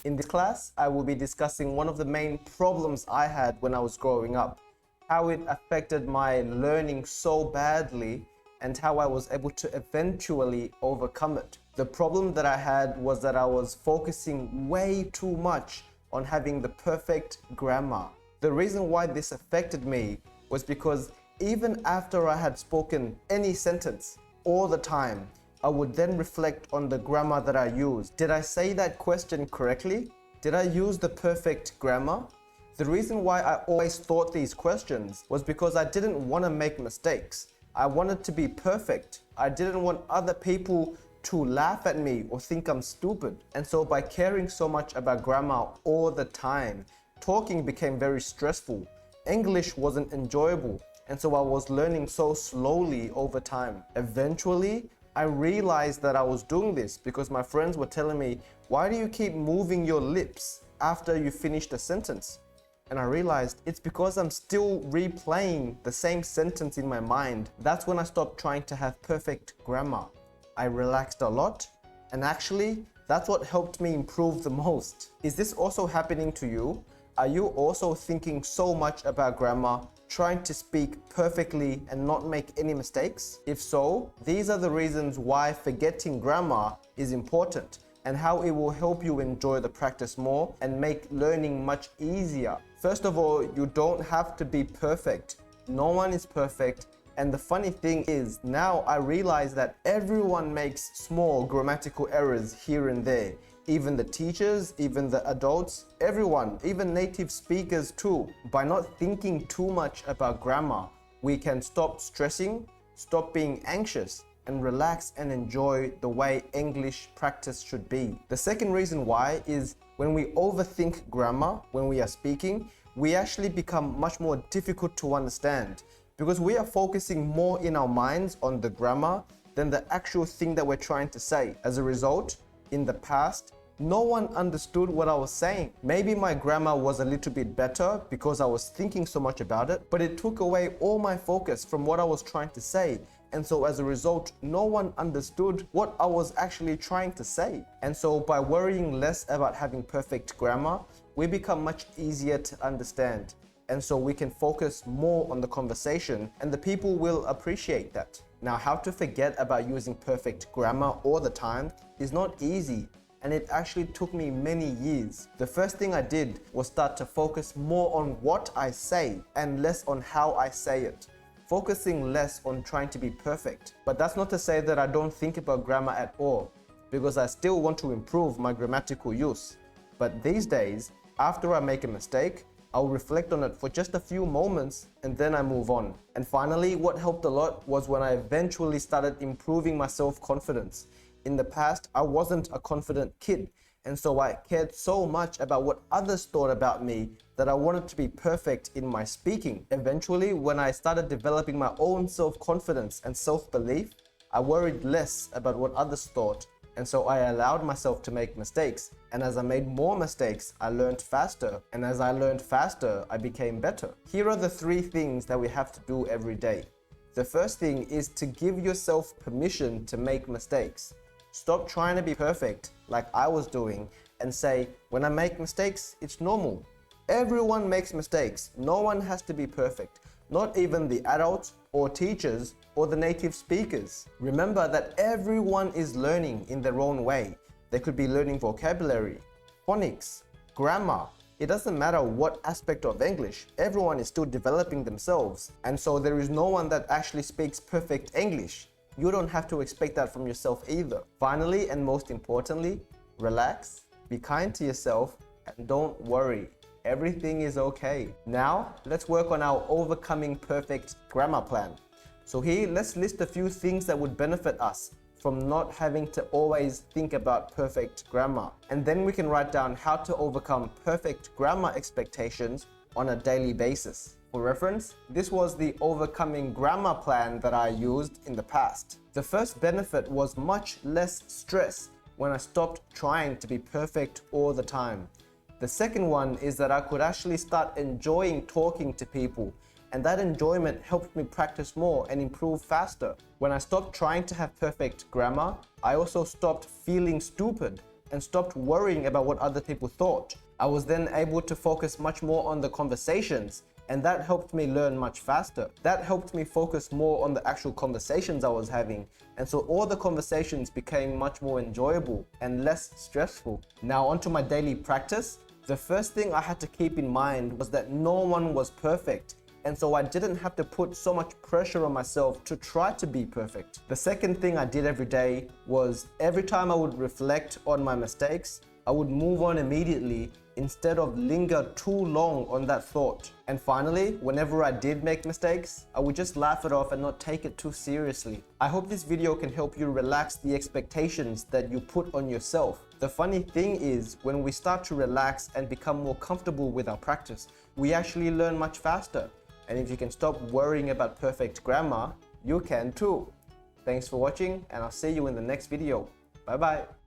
In this class, I will be discussing one of the main problems I had when I was growing up, how it affected my learning so badly, and how I was able to eventually overcome it. The problem that I had was that I was focusing way too much on having the perfect grammar. The reason why this affected me was because even after I had spoken any sentence all the time, I would then reflect on the grammar that I used. Did I say that question correctly? Did I use the perfect grammar? The reason why I always thought these questions was because I didn't want to make mistakes. I wanted to be perfect. I didn't want other people to laugh at me or think I'm stupid. And so by caring so much about grammar all the time, talking became very stressful. English wasn't enjoyable. And so I was learning so slowly over time. Eventually, I realized that I was doing this because my friends were telling me, why do you keep moving your lips after you finished a sentence? And I realized it's because I'm still replaying the same sentence in my mind. That's when I stopped trying to have perfect grammar. I relaxed a lot, and actually, that's what helped me improve the most. Is this also happening to you? Are you also thinking so much about grammar, trying to speak perfectly and not make any mistakes? If so, these are the reasons why forgetting grammar is important and how it will help you enjoy the practice more and make learning much easier. First of all, you don't have to be perfect. No one is perfect. And the funny thing is, now I realize that everyone makes small grammatical errors here and there. Even the teachers, even the adults, everyone, even native speakers too. By not thinking too much about grammar, we can stop stressing, stop being anxious, and relax and enjoy the way English practice should be. The second reason why is when we overthink grammar, when we are speaking, we actually become much more difficult to understand because we are focusing more in our minds on the grammar than the actual thing that we're trying to say. As a result, in the past, no one understood what I was saying. Maybe my grammar was a little bit better because I was thinking so much about it, but it took away all my focus from what I was trying to say. And so as a result, no one understood what I was actually trying to say. And so by worrying less about having perfect grammar, we become much easier to understand. And so we can focus more on the conversation and the people will appreciate that. Now, how to forget about using perfect grammar all the time is not easy. And it actually took me many years. The first thing I did was start to focus more on what I say and less on how I say it. Focusing less on trying to be perfect. But that's not to say that I don't think about grammar at all, because I still want to improve my grammatical use. But these days, after I make a mistake, I'll reflect on it for just a few moments and then I move on. And finally, what helped a lot was when I eventually started improving my self-confidence. In the past, I wasn't a confident kid, and so I cared so much about what others thought about me that I wanted to be perfect in my speaking. Eventually, when I started developing my own self-confidence and self-belief, I worried less about what others thought, and so I allowed myself to make mistakes. And as I made more mistakes, I learned faster, and as I learned faster, I became better. Here are the 3 things that we have to do every day. The first thing is to give yourself permission to make mistakes. Stop trying to be perfect like I was doing and say, when I make mistakes, it's normal. Everyone makes mistakes. No one has to be perfect. Not even the adults or teachers or the native speakers. Remember that everyone is learning in their own way. They could be learning vocabulary, phonics, grammar. It doesn't matter what aspect of English. Everyone is still developing themselves. And so there is no one that actually speaks perfect English. You don't have to expect that from yourself either. Finally, and most importantly, relax, be kind to yourself, and don't worry. Everything is okay. Now, let's work on our overcoming perfect grammar plan. So here, let's list a few things that would benefit us from not having to always think about perfect grammar. And then we can write down how to overcome perfect grammar expectations on a daily basis. For reference, this was the overcoming grammar plan that I used in the past. The first benefit was much less stress when I stopped trying to be perfect all the time. The second one is that I could actually start enjoying talking to people, and that enjoyment helped me practice more and improve faster. When I stopped trying to have perfect grammar, I also stopped feeling stupid and stopped worrying about what other people thought. I was then able to focus much more on the conversations, and that helped me learn much faster. That helped me focus more on the actual conversations I was having, and so all the conversations became much more enjoyable and less stressful. Now onto my daily practice. The first thing I had to keep in mind was that no one was perfect, and so I didn't have to put so much pressure on myself to try to be perfect. The second thing I did every day was every time I would reflect on my mistakes, I would move on immediately instead of linger too long on that thought. And finally, whenever I did make mistakes, I would just laugh it off and not take it too seriously. I hope this video can help you relax the expectations that you put on yourself. The funny thing is, when we start to relax and become more comfortable with our practice, we actually learn much faster. And if you can stop worrying about perfect grammar, you can too. Thanks for watching, and I'll see you in the next video. Bye bye.